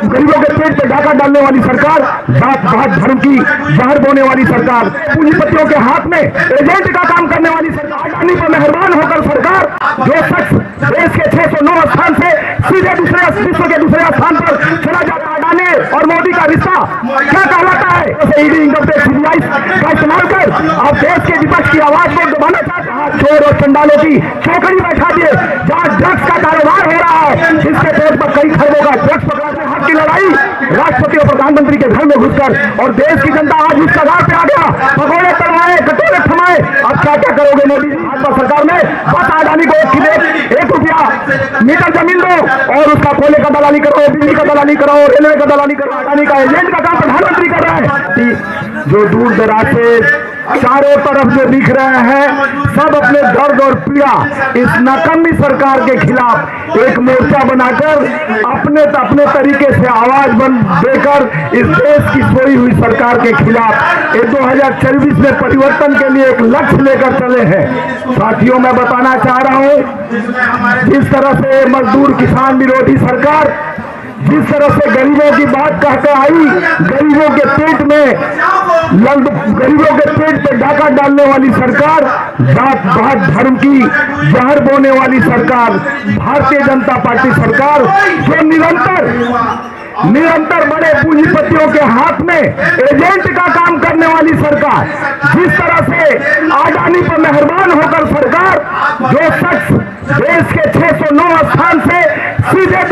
गरीबों के पेट पे डाका डालने वाली सरकार, जात पात धर्म की जहर बोने वाली सरकार, पूंजीपतियों के हाथ में एजेंट का काम करने वाली सरकार, अडानी पर मेहरबान होकर सरकार, जो शख्स देश के 609 स्थान से सीधे विश्व के दूसरे स्थान पर चला जाता है। अडानी और मोदी का रिश्ता क्या कहलाता है? ईडी इनकम टैक्स सीबीआई का इस्तेमाल कर आप देश के विपक्ष की आवाज को दबाना चाहते हैं। चोर और चंडालों की चौकड़ी बैठा दिए, जहाँ ड्रग्स का कारोबार हो रहा है, जिसके पेट पर कई खरबों का ड्रग्स पकड़ने हक की लड़ाई राष्ट्रपति और प्रधानमंत्री के घर में घुसकर, और देश की जनता आज उस कगार पे आ गया, पकौड़े तलवाए, कटोरे थमाए। अब क्या क्या करोगे मोदी जी? भाजपा सरकार में बस अडानी को ₹1 मीटर जमीन दो और उसका कोयले का दलाली करो, बिजली का दलाली करो, रेलवे का दलाली करो। अडानी का एजेंट का काम प्रधानमंत्री कर रहा है। जो दूर दराज से चारों तरफ जो दिख रहे हैं, सब अपने दर्द और पीड़ा इस नाकामी सरकार के खिलाफ एक मोर्चा बनाकर अपने तरीके से आवाज देकर इस देश की सोई हुई सरकार के खिलाफ 2024 में परिवर्तन के लिए एक लक्ष्य लेकर चले हैं। साथियों, मैं बताना चाह रहा हूं, जिस तरह से मजदूर किसान विरोधी सरकार जिस तरह से गरीबों की बात कहकर आई, गरीबों के पेट पे डाका डालने वाली सरकार, जात पात धर्म की जहर बोने वाली सरकार, भारतीय जनता पार्टी सरकार, जो निरंतर बड़े पूंजीपतियों के हाथ में एजेंट का काम करने वाली सरकार, जिस तरह से अडानी पर मेहरबान होकर सरकार, जो शख्स देश के 609 स्थान से सीधे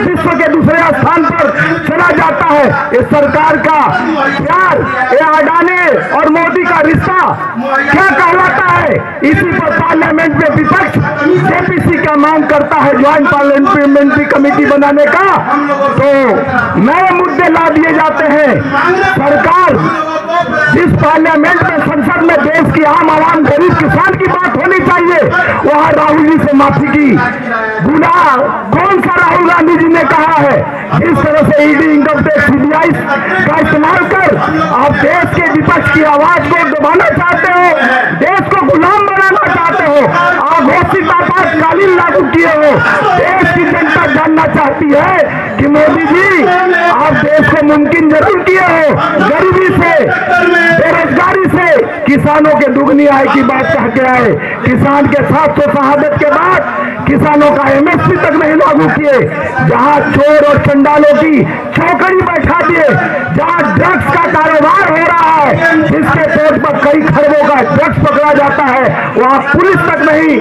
विश्व के दूसरे स्थान पर चला जाता है। इस सरकार का प्यार, ये अडानी और मोदी का रिश्ता क्या कहलाता है? इसी पर पार्लियामेंट में विपक्ष जेपीसी का मांग करता है, ज्वाइंट पार्लियामेंट्री कमेटी बनाने का, तो नए मुद्दे ला दिए जाते हैं। सरकार जिस पार्लियामेंट में, संसद में देश की आम आवाम गरीब किसान की बात होनी चाहिए, वहां राहुल जी से माफी की गुनाह कौन सा राहुल गांधी जी ने कहा है? जिस तरह से ईडी इनकम टैक्स सीबीआई का इस्तेमाल कर आप देश के विपक्ष की आवाज को दबाना चाहते हो, देश को गुलाम बनाना चाहते हो, आघोषित आपातकालीन लागू किए हो। देश की जनता जानना चाहती है कि मोदी जी आप देश को मुमकिन जरूर किए हो, गरीबी से, बेरोजगारी से, किसानों के दुगनी आय की बात कह के आए, किसान के 700 शहादत के बाद किसानों का एमएसपी तक नहीं लागू किए, जहां चोर और चंडालों की चौकड़ी बैठा दिए, जहां ड्रग्स का कारोबार हो रहा है, जिसके पेट पर कई खरबों का ड्रग्स पकड़ा जाता है, वहां पुलिस तक नहीं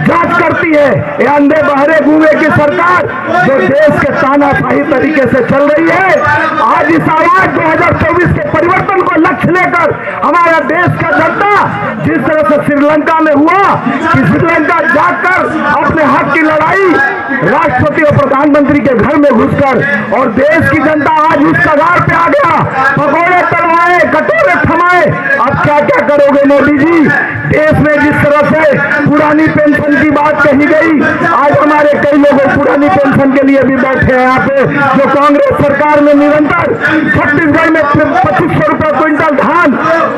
जांच करती है। ये अंधे बहरे गूंगे की सरकार जो देश के तानाशाही तरीके से चल रही है, आज इस आवाज 2024 के परिवर्तन को लक्ष्य लेकर हमारा देश का जनता, जिस तरह से श्रीलंका में हुआ कि श्रीलंका जाकर अपने हक की लड़ाई राष्ट्रपति और प्रधानमंत्री के घर में घुसकर, और देश की जनता आज उस कगार पे आ गया, पकौड़े तलवाए, कटोरे थमाए। अब क्या क्या करोगे मोदी जी? देश में जिस तरह से पुरानी पेंशन की बात कही गई, आज हमारे कई लोग पुरानी पेंशन के लिए भी बैठे हैं यहाँ पे, जो कांग्रेस सरकार में निरंतर छत्तीसगढ़ में 2500 रुपए क्विंटल धान,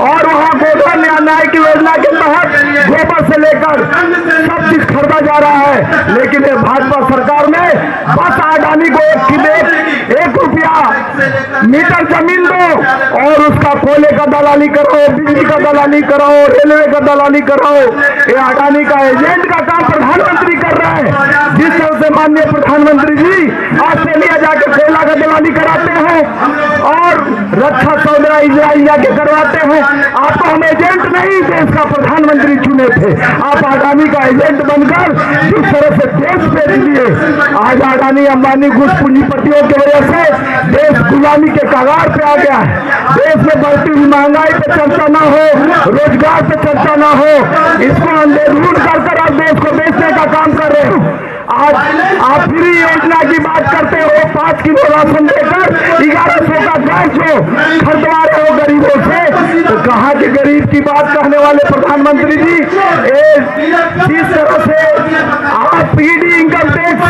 और वहाँ गोधन या न्याय की योजना के तहत गोबर से लेकर सब चीज खरीदा जा रहा है। लेकिन ये भाजपा सरकार में बस अडानी को ₹1 मीटर जमीन दो और उसका कोयले का दलाली करो, बिजली का दलाली करो, रेलवे का दलाली करो। ये अडानी का एजेंट का काम प्रधानमंत्री कर रहा है। जिस तरह से माननीय प्रधानमंत्री जी ऑस्ट्रेलिया जाके कोयला का दलाली कराते हैं और रक्षा सौदा इजराइल जाके करवाते हैं, आपको हम एजेंट नहीं देश का प्रधानमंत्री चुने थे, आप अडानी का एजेंट बनकर जिस तरह से देश बेच दिए। आज अडानी अंबानी घुस पूंजीपतियों की वजह से देश गुलामी के कगार पे आ गया है। देश में बढ़ती हुई महंगाई पे चर्चा ना हो, रोजगार पे चर्चा ना हो, इसको अंधेधुंध कर आप देश को बेचने का काम कर रहे हो। आज आप फ्री योजना की बात करते हो, 5 किलो राशन देकर 1100 का गैस हो खरीदवा रहे हो गरीबों से, तो कहाँ के गरीब की बात कहने वाले प्रधानमंत्री जी? जिस तरह से आप ईडी इनकम टैक्स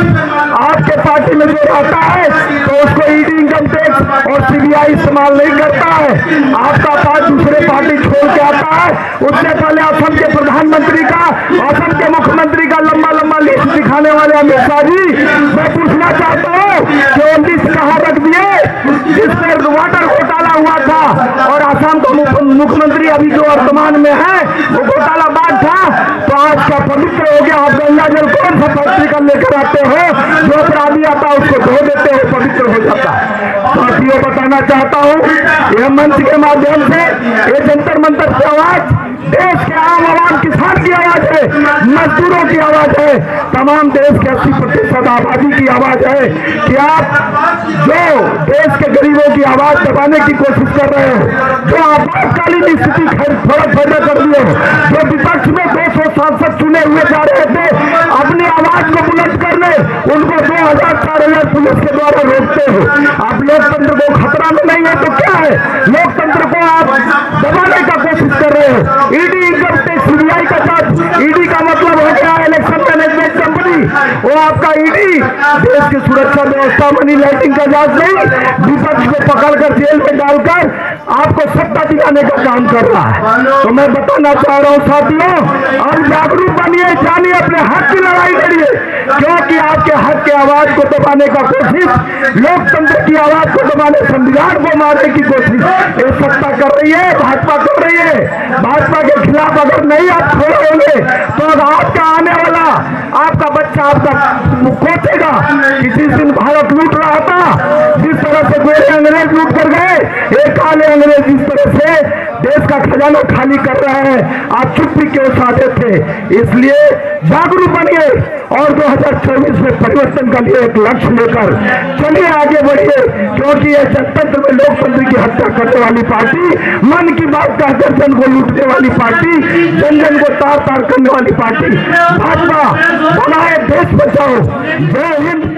आपके पार्टी में जो रहता है, तो उसको ईडी इनकम टैक्स और सीबीआई इस्तेमाल नहीं करता है। आपका पार्टी दूसरे पार्टी छोड़ के आता है। उससे पहले असम के प्रधानमंत्री का, असम के मुख्यमंत्री का लंबा लिस्ट दिखाने वाले अमित शाह जी, मैं पूछना चाहता हूँ कि 19 कहाँ रख मुख्यमंत्री अभी जो वर्तमान में है वो घोटालाबाज था, तो आज का पवित्र हो गया। आप गंगा जल कौन सा फैक्ट्री का लेकर आते हो, जो अपराधी आता है उसको धो देते हो, पवित्र हो जाता है। साथियों, बताना चाहता हूँ यह मंच के माध्यम से, ये जंतर मंतर की आवाज देश के आम आवाम, किसान की आवाज है, मजदूरों की आवाज है, तमाम देश के 80% आबादी की आवाज है कि आप जो देश के गरीबों की आवाज दबाने की कोशिश कर रहे हो, जो आपातकालीन स्थिति थोड़ा पैदा कर दिए हो, जो विपक्ष में 200 सांसद चुने हुए जा रहे थे अपनी आवाज को बुलंद करने, उनको 2000-4000 पुलिस के द्वारा रोकते हो। आप लोकतंत्र को खतरा में नहीं है तो क्या है, लोकतंत्र को आप दबाने का कोशिश कर रहे हो। ईडी, इनकम टैक्स, सीबीआई का जांच, ईडी का मतलब हो गया इलेक्शन मैनेजमेंट कंपनी, वो आपका ईडी देश की सुरक्षा व्यवस्था, मनी लॉन्ड्रिंग का जांच नहीं, विपक्ष को पकड़कर जेल में डालकर आपको सत्ता दिलाने का काम कर रहा है। तो मैं बताना चाह रहा हूं साथियों, अब जागरूक बनिए, जानिए, अपने हक की लड़ाई लड़िए, क्योंकि आपके हक के आवाज को दबाने का कोशिश, लोकतंत्र की आवाज को दबाने, संविधान को मारने की कोशिश ये सत्ता कर रही है, भाजपा कर रही है। भाजपा के खिलाफ अगर नहीं आप खड़े होंगे तो आपका आने वाला, आपका बच्चा आपका कोचेगा कि जिस दिन भारत लूट रहा था, जिस तरह से गोरे अंग्रेज लूट कर गए, एक काले अंग्रेज जिस तरह से देश का खजाना खाली कर रहे हैं, आप चुप्पी क्यों साधे थे। इसलिए जागरूक बनिए और 2024 में परिवर्तन का लिए एक लक्ष्य लेकर चलिए, आगे बढ़िए, क्योंकि यह जनतंत्र में लोकतंत्र की हत्या करने वाली पार्टी, मन की बात का दर्शन को लूटने वाली पार्टी, जन जन को तार तार करने वाली पार्टी भाजपा बनाए, देश बचाओ। जय हिंद।